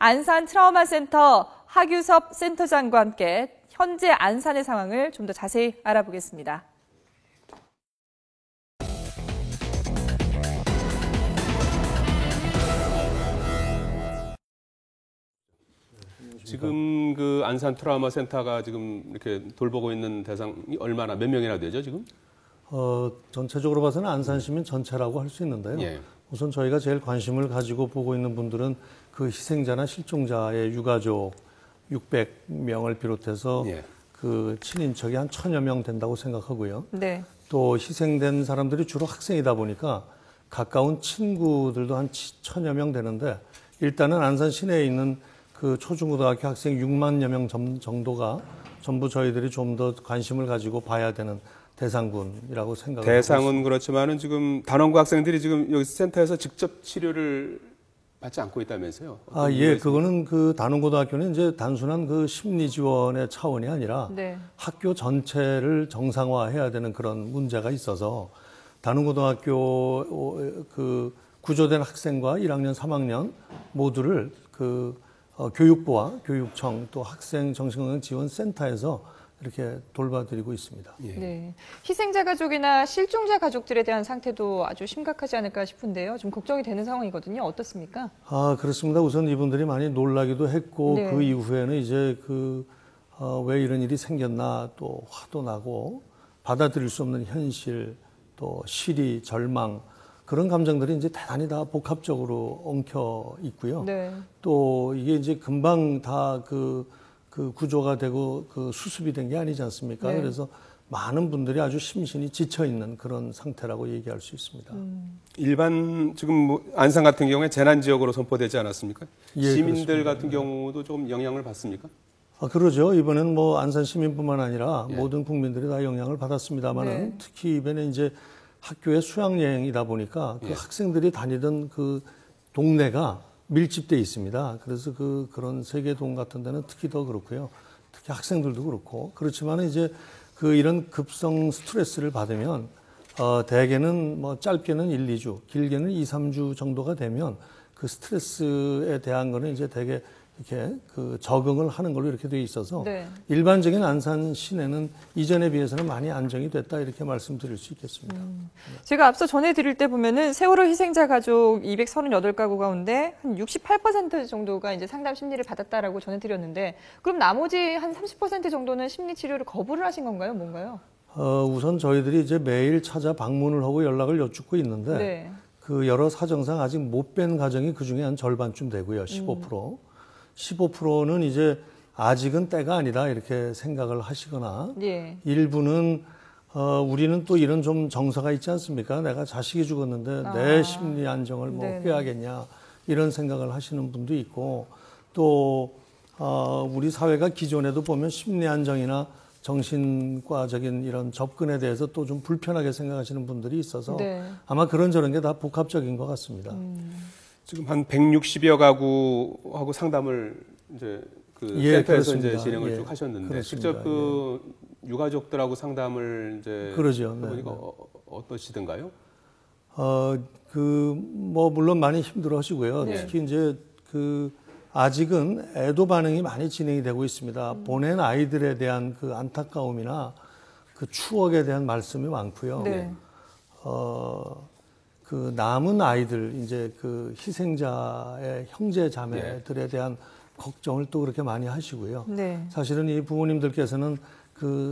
안산 트라우마 센터 하규섭 센터장과 함께 현재 안산의 상황을 좀 더 자세히 알아보겠습니다. 지금 그 안산 트라우마 센터가 지금 이렇게 돌보고 있는 대상이 얼마나 몇 명이나 되죠, 지금? 전체적으로 봐서는 안산 시민 전체라고 할 수 있는데요. 예. 우선 저희가 제일 관심을 가지고 보고 있는 분들은 그 희생자나 실종자의 유가족 600명을 비롯해서 예. 그 친인척이 한 1000여 명 된다고 생각하고요. 네. 또 희생된 사람들이 주로 학생이다 보니까 가까운 친구들도 한 1000여 명 되는데 일단은 안산 시내에 있는 그 초중고등학교 학생 6만여 명 정도가 전부 저희들이 좀 더 관심을 가지고 봐야 되는 대상군이라고 생각합니다. 대상은 그렇지만은 지금 단원고 학생들이 지금 여기 센터에서 직접 치료를 받지 않고 있다면서요? 예, 그거는 그 단원고등학교는 이제 단순한 그 심리 지원의 차원이 아니라 네. 학교 전체를 정상화해야 되는 그런 문제가 있어서 단원고등학교 그 구조된 학생과 1학년, 3학년 모두를 그 교육부와 교육청 또 학생 정신건강지원센터에서 이렇게 돌봐드리고 있습니다. 예. 네. 희생자 가족이나 실종자 가족들에 대한 상태도 아주 심각하지 않을까 싶은데요. 좀 걱정이 되는 상황이거든요. 어떻습니까? 그렇습니다. 우선 이분들이 많이 놀라기도 했고 네. 그 이후에는 이제 왜 이런 일이 생겼나 또 화도 나고 받아들일 수 없는 현실 또 시리, 절망 그런 감정들이 이제 대단히 다 복합적으로 엉켜 있고요. 네. 또 이게 이제 금방 다 그 구조가 되고 그 수습이 된 게 아니지 않습니까? 네. 그래서 많은 분들이 아주 심신이 지쳐 있는 그런 상태라고 얘기할 수 있습니다. 일반 지금 뭐 안산 같은 경우에 재난 지역으로 선포되지 않았습니까? 예, 시민들 그렇습니다. 같은 경우도 좀 영향을 받습니까? 그러죠. 이번엔 뭐 안산 시민뿐만 아니라 예. 모든 국민들이 다 영향을 받았습니다만은 네. 특히 이번에 이제 학교의 수학여행이다 보니까 그 예. 학생들이 다니던 그 동네가 밀집돼 있습니다. 그래서 그런 세계동 같은 데는 특히 더 그렇고요. 특히 학생들도 그렇고 그렇지만 이제 이런 급성 스트레스를 받으면 대개는 뭐 짧게는 1, 2주, 길게는 2, 3주 정도가 되면 그 스트레스에 대한 거는 이제 대개 이렇게 적응을 하는 걸로 이렇게 돼 있어서 네. 일반적인 안산 시내는 이전에 비해서는 많이 안정이 됐다 이렇게 말씀드릴 수 있겠습니다. 제가 앞서 전해드릴 때 보면은 세월호 희생자 가족 238가구 가운데 한 68% 정도가 이제 상담 심리를 받았다라고 전해드렸는데 그럼 나머지 한 30% 정도는 심리 치료를 거부를 하신 건가요? 뭔가요? 우선 저희들이 이제 매일 찾아 방문을 하고 연락을 여쭙고 있는데 네. 그 여러 사정상 아직 못 뺀 가정이 그 중에 한 절반쯤 되고요. 15%. 15%는 이제 아직은 때가 아니다 이렇게 생각을 하시거나 예. 일부는 우리는 또 이런 좀 정서가 있지 않습니까? 내가 자식이 죽었는데 내 심리 안정을 뭐 네네. 빼야겠냐 이런 생각을 하시는 분도 있고 또 우리 사회가 기존에도 보면 심리 안정이나 정신과적인 이런 접근에 대해서 또 좀 불편하게 생각하시는 분들이 있어서 네. 아마 그런저런 게 다 복합적인 것 같습니다. 지금 한 160여 가구하고 상담을 이제 예, 센터에서 그렇습니다. 이제 진행을 예, 쭉 하셨는데 그렇습니다. 직접 유가족들하고 상담을 이제 그러죠. 해보니까 네, 어떠시던가요? 뭐 물론 많이 힘들어 하시고요. 네. 특히 이제 아직은 애도 반응이 많이 진행이 되고 있습니다. 보낸 아이들에 대한 그 안타까움이나 그 추억에 대한 말씀이 많고요. 네. 남은 아이들, 이제 희생자의 형제 자매들에 대한 걱정을 또 그렇게 많이 하시고요. 네. 사실은 이 부모님들께서는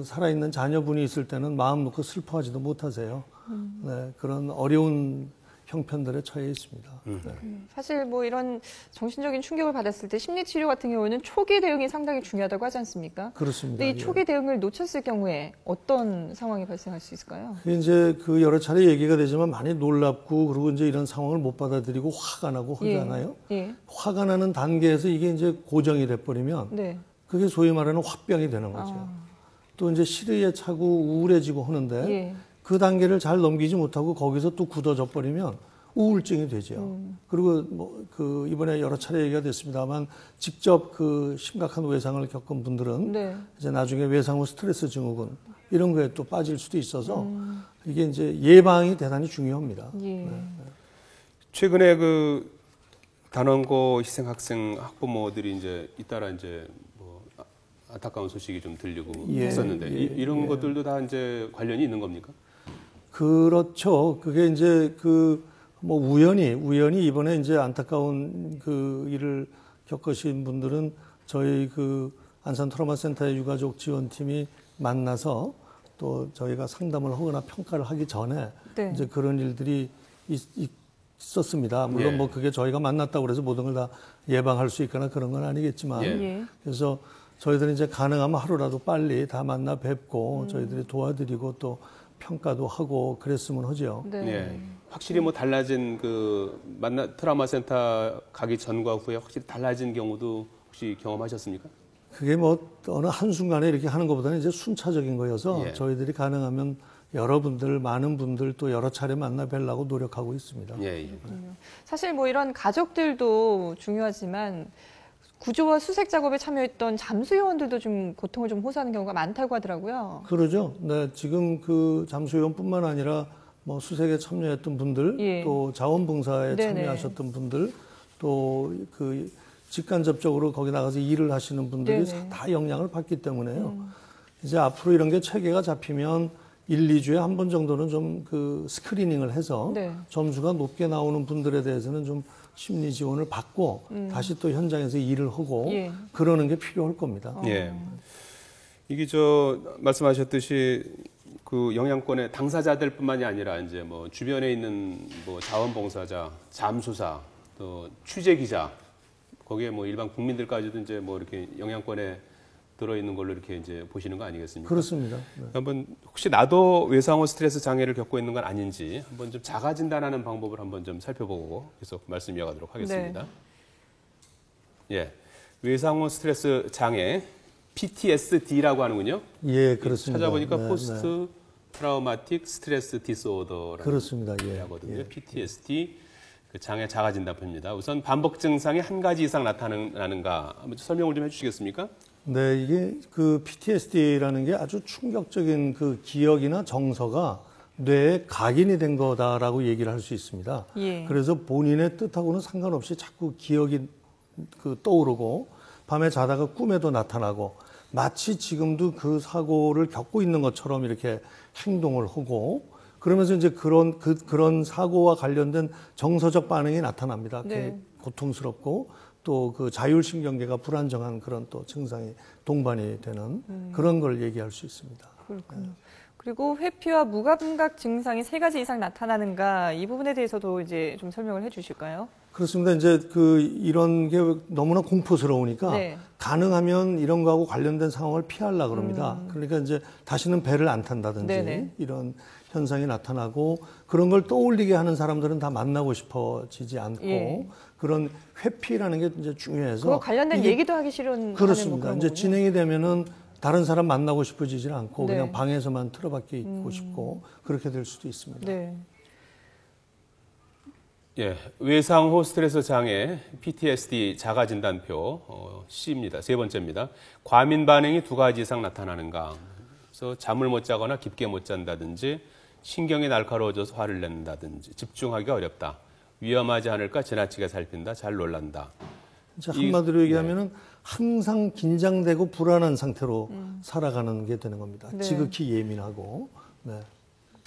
살아있는 자녀분이 있을 때는 마음 놓고 슬퍼하지도 못하세요. 네, 그런 어려운 형편들에 처해 있습니다. 네. 사실 뭐 이런 정신적인 충격을 받았을 때 심리 치료 같은 경우는 초기 대응이 상당히 중요하다고 하지 않습니까? 그렇습니다. 근데 이 예. 초기 대응을 놓쳤을 경우에 어떤 상황이 발생할 수 있을까요? 이제 여러 차례 얘기가 되지만 많이 놀랍고 그리고 이제 이런 상황을 못 받아들이고 화가 나고 하잖아요. 예. 화가 나는 단계에서 이게 이제 고정이 돼버리면 네. 그게 소위 말하는 화병이 되는 거죠. 또 이제 시리에 차고 우울해지고 하는데 예. 그 단계를 잘 넘기지 못하고 거기서 또 굳어져 버리면 우울증이 되죠. 그리고 이번에 여러 차례 얘기가 됐습니다만 직접 심각한 외상을 겪은 분들은 네. 이제 나중에 외상 후 스트레스 증후군 이런 거에 또 빠질 수도 있어서 이게 이제 예방이 대단히 중요합니다. 예. 최근에 단원고 희생 학생 학부모들이 이제 잇따라 이제 뭐 안타까운 소식이 좀 들리고 했었는데 이런 것들도 다 이제 관련이 있는 겁니까? 그렇죠. 그게 이제 뭐 우연히 이번에 이제 안타까운 그 일을 겪으신 분들은 저희 안산 트라우마 센터의 유가족 지원팀이 만나서 또 저희가 상담을 하거나 평가를 하기 전에 네. 이제 그런 일들이 있었습니다. 물론 뭐 그게 저희가 만났다고 그래서 모든 걸 다 예방할 수 있거나 그런 건 아니겠지만 그래서 저희들은 이제 가능하면 하루라도 빨리 다 만나 뵙고 저희들이 도와드리고 또 평가도 하고 그랬으면 하죠. 네. 예. 확실히 뭐 달라진 트라우마 센터 가기 전과 후에 확실히 달라진 경우도 혹시 경험하셨습니까? 그게 뭐 어느 한순간에 이렇게 하는 것보다는 이제 순차적인 거여서 저희들이 가능하면 여러분들, 많은 분들 또 여러 차례 만나 뵈려고 노력하고 있습니다. 사실 뭐 이런 가족들도 중요하지만 구조와 수색 작업에 참여했던 잠수요원들도 좀 고통을 좀 호소하는 경우가 많다고 하더라고요. 그러죠. 네, 지금 잠수요원뿐만 아니라 뭐 수색에 참여했던 분들, 또 자원봉사에 참여하셨던 분들, 또 직간접적으로 거기 나가서 일을 하시는 분들이 다 영향을 받기 때문에요. 이제 앞으로 이런 게 체계가 잡히면 1, 2주에 한 번 정도는 좀 스크리닝을 해서 점수가 높게 나오는 분들에 대해서는 좀 심리 지원을 받고 다시 또 현장에서 일을 하고 그러는 게 필요할 겁니다. 이게 말씀하셨듯이 영향권의 당사자들뿐만이 아니라 이제 뭐 주변에 있는 뭐 자원봉사자, 잠수사, 또 취재 기자, 거기에 뭐 일반 국민들까지도 이제 뭐 이렇게 영향권에 들어있는 걸로 이렇게 이제 보시는 거 아니겠습니까? 그렇습니다. 한번 혹시 나도 외상후 스트레스 장애를 겪고 있는 건 아닌지 한번 좀 자가 진단하는 방법을 한번 좀 살펴보고 계속 말씀 이어가도록 하겠습니다. 외상후 스트레스 장애 PTSD라고 하는군요. 예, 그렇습니다. 찾아보니까 포스트 트라우마틱 스트레스 디소더라고 그렇습니다. 하거든요. PTSD 장애 자가 진단표입니다. 우선 반복 증상이 한 가지 이상 나타나는가 한번 설명을 좀 해주시겠습니까? 네, 이게 PTSD라는 게 아주 충격적인 기억이나 정서가 뇌에 각인이 된 거다라고 얘기를 할 수 있습니다. 그래서 본인의 뜻하고는 상관없이 자꾸 기억이 떠오르고 밤에 자다가 꿈에도 나타나고 마치 지금도 그 사고를 겪고 있는 것처럼 이렇게 행동을 하고 그러면서 이제 그런 사고와 관련된 정서적 반응이 나타납니다. 고통스럽고 또 자율신경계가 불안정한 그런 또 증상이 동반이 되는 그런 걸 얘기할 수 있습니다. 그렇군요. 그리고 회피와 무감각 증상이 3가지 이상 나타나는가 이 부분에 대해서도 이제 좀 설명을 해주실까요? 그렇습니다. 이제 이런 게 너무나 공포스러우니까 가능하면 이런 거하고 관련된 상황을 피하려고 그럽니다. 그러니까 이제 다시는 배를 안 탄다든지 이런 현상이 나타나고 그런 걸 떠올리게 하는 사람들은 다 만나고 싶어지지 않고 그런 회피라는 게 이제 중요해서 그거 관련된 얘기도 하기 싫은 그렇습니다. 뭐 이제 거군요. 진행이 되면은 다른 사람 만나고 싶어지지 않고 그냥 방에서만 틀어박혀 있고 싶고 그렇게 될 수도 있습니다. 외상후 스트레스 장애 PTSD 자가 진단표 C입니다. 3번째입니다. 과민 반응이 2가지 이상 나타나는가. 그래서 잠을 못 자거나 깊게 못 잔다든지 신경이 날카로워져서 화를 낸다든지 집중하기가 어렵다. 위험하지 않을까 지나치게 살핀다. 잘 놀란다. 한마디로 얘기하면은 항상 긴장되고 불안한 상태로 살아가는 게 되는 겁니다. 지극히 예민하고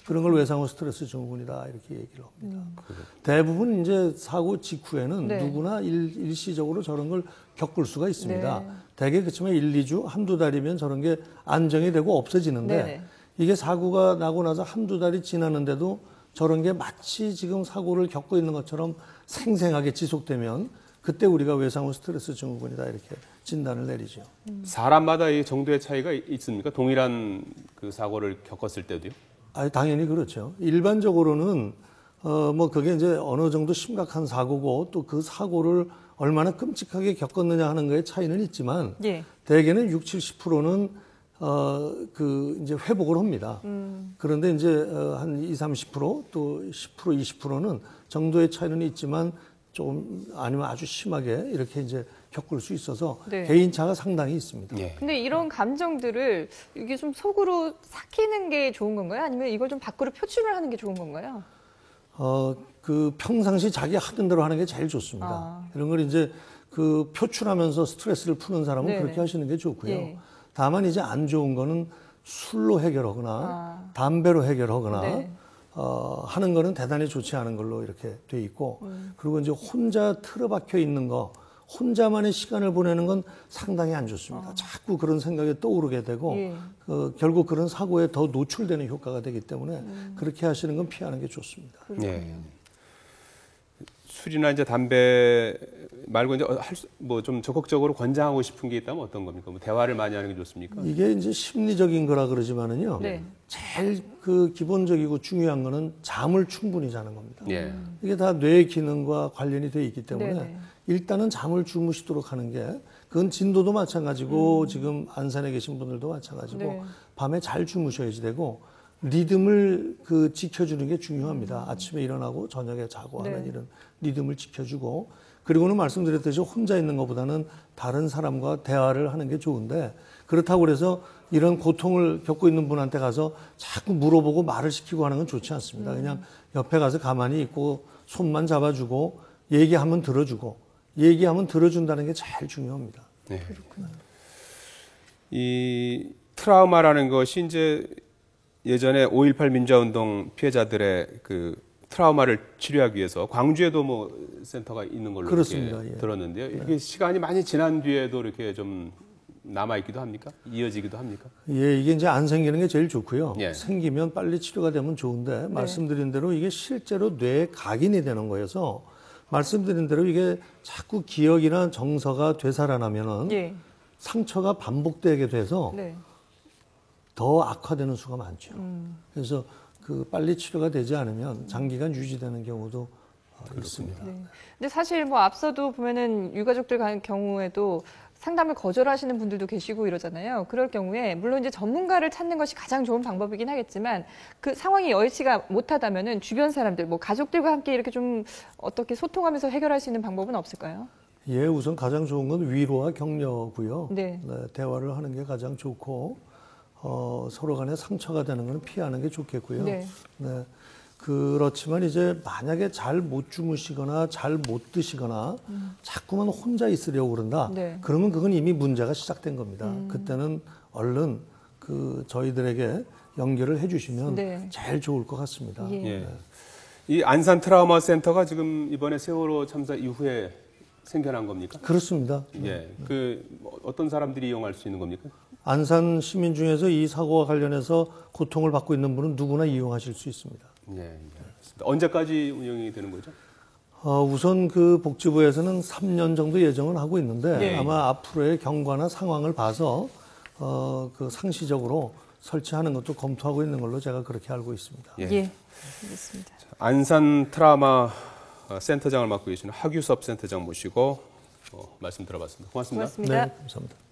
그런 걸 외상후 스트레스 증후군이다 이렇게 얘기를 합니다. 대부분 이제 사고 직후에는 누구나 일시적으로 저런 걸 겪을 수가 있습니다. 대개 그렇지만 1, 2주, 한두 달이면 저런 게 안정이 되고 없어지는데 이게 사고가 나고 나서 한두 달이 지났는데도 저런 게 마치 지금 사고를 겪고 있는 것처럼 생생하게 지속되면 그때 우리가 외상후 스트레스 증후군이다 이렇게 진단을 내리죠. 사람마다 이 정도의 차이가 있습니까? 동일한 사고를 겪었을 때도요? 당연히 그렇죠. 일반적으로는 뭐 그게 이제 어느 정도 심각한 사고고 또 그 사고를 얼마나 끔찍하게 겪었느냐 하는 거에 차이는 있지만 대개는 60, 70%는 이제 회복을 합니다. 그런데 이제 한 20, 30%또 10%, 20%는 정도의 차이는 있지만 좀 아니면 아주 심하게 이렇게 이제 겪을 수 있어서 개인차가 상당히 있습니다. 근데 이런 감정들을 이게 좀 속으로 삭히는 게 좋은 건가요? 아니면 이걸 좀 밖으로 표출을 하는 게 좋은 건가요? 그 평상시 자기 하던 대로 하는 게 제일 좋습니다. 이런 걸 이제 그 표출하면서 스트레스를 푸는 사람은 네네. 그렇게 하시는 게 좋고요. 예. 다만 이제 안 좋은 거는 술로 해결하거나 담배로 해결하거나 네. 하는 거는 대단히 좋지 않은 걸로 이렇게 돼 있고 그리고 이제 혼자 틀어박혀 있는 거 혼자만의 시간을 보내는 건 상당히 안 좋습니다. 자꾸 그런 생각이 떠오르게 되고 예. 결국 그런 사고에 더 노출되는 효과가 되기 때문에 그렇게 하시는 건 피하는 게 좋습니다. 예. 술이나 이제 담배 말고 이제 뭐 좀 적극적으로 권장하고 싶은 게 있다면 어떤 겁니까? 뭐 대화를 많이 하는 게 좋습니까? 이게 이제 심리적인 거라 그러지만은요. 네. 제일 그 기본적이고 중요한 거는 잠을 충분히 자는 겁니다. 예. 이게 다 뇌 기능과 관련이 돼 있기 때문에 네네. 일단은 잠을 주무시도록 하는 게 그건 진도도 마찬가지고 지금 안산에 계신 분들도 마찬가지고 네. 밤에 잘 주무셔야지 되고 리듬을 그 지켜주는 게 중요합니다. 아침에 일어나고 저녁에 자고 네. 하는 이런 리듬을 지켜주고 그리고는 말씀드렸듯이 혼자 있는 것보다는 다른 사람과 대화를 하는 게 좋은데 그렇다고 그래서 이런 고통을 겪고 있는 분한테 가서 자꾸 물어보고 말을 시키고 하는 건 좋지 않습니다. 그냥 옆에 가서 가만히 있고 손만 잡아주고 얘기하면 들어주고 얘기하면 들어준다는 게 제일 중요합니다. 네. 이 트라우마라는 것이 이제 예전에 5.18 민주화운동 피해자들의 그 트라우마를 치료하기 위해서 광주에도 뭐 센터가 있는 걸로 그렇습니다. 이렇게 예. 들었는데요. 이렇게 시간이 많이 지난 뒤에도 이렇게 좀 남아있기도 합니까? 이어지기도 합니까? 예, 이게 이제 안 생기는 게 제일 좋고요. 예. 생기면 빨리 치료가 되면 좋은데 말씀드린 대로 이게 실제로 뇌에 각인이 되는 거여서 말씀드린 대로 이게 자꾸 기억이나 정서가 되살아나면은 예. 상처가 반복되게 돼서 네. 더 악화되는 수가 많죠. 그래서 그 빨리 치료가 되지 않으면 장기간 유지되는 경우도 있습니다. 네. 근데 사실 뭐 앞서도 보면은 유가족들 같은 경우에도 상담을 거절하시는 분들도 계시고 이러잖아요. 그럴 경우에 물론 이제 전문가를 찾는 것이 가장 좋은 방법이긴 하겠지만 그 상황이 여의치가 못하다면은 주변 사람들, 뭐 가족들과 함께 이렇게 좀 어떻게 소통하면서 해결할 수 있는 방법은 없을까요? 예, 우선 가장 좋은 건 위로와 격려고요. 네. 대화를 하는 게 가장 좋고 서로 간에 상처가 되는 건 피하는 게 좋겠고요. 네. 네. 그렇지만 이제 만약에 잘 못 주무시거나 잘 못 드시거나 자꾸만 혼자 있으려고 그런다. 네. 그러면 그건 이미 문제가 시작된 겁니다. 그때는 얼른 그 저희들에게 연결을 해주시면 네. 제일 좋을 것 같습니다. 예. 예. 이 안산 트라우마 센터가 지금 이번에 세월호 참사 이후에 생겨난 겁니까? 그렇습니다. 예. 뭐 어떤 사람들이 이용할 수 있는 겁니까? 안산 시민 중에서 이 사고와 관련해서 고통을 받고 있는 분은 누구나 이용하실 수 있습니다. 예. 알겠습니다. 언제까지 운영이 되는 거죠? 우선 그 복지부에서는 3년 정도 예정을 하고 있는데 네. 아마 앞으로의 경과나 상황을 봐서 그 상시적으로 설치하는 것도 검토하고 있는 걸로 제가 그렇게 알고 있습니다. 예. 예. 알겠습니다. 안산 트라우마 센터장을 맡고 계시는 하규섭 센터장 모시고 말씀 들어봤습니다. 고맙습니다. 고맙습니다. 네, 감사합니다.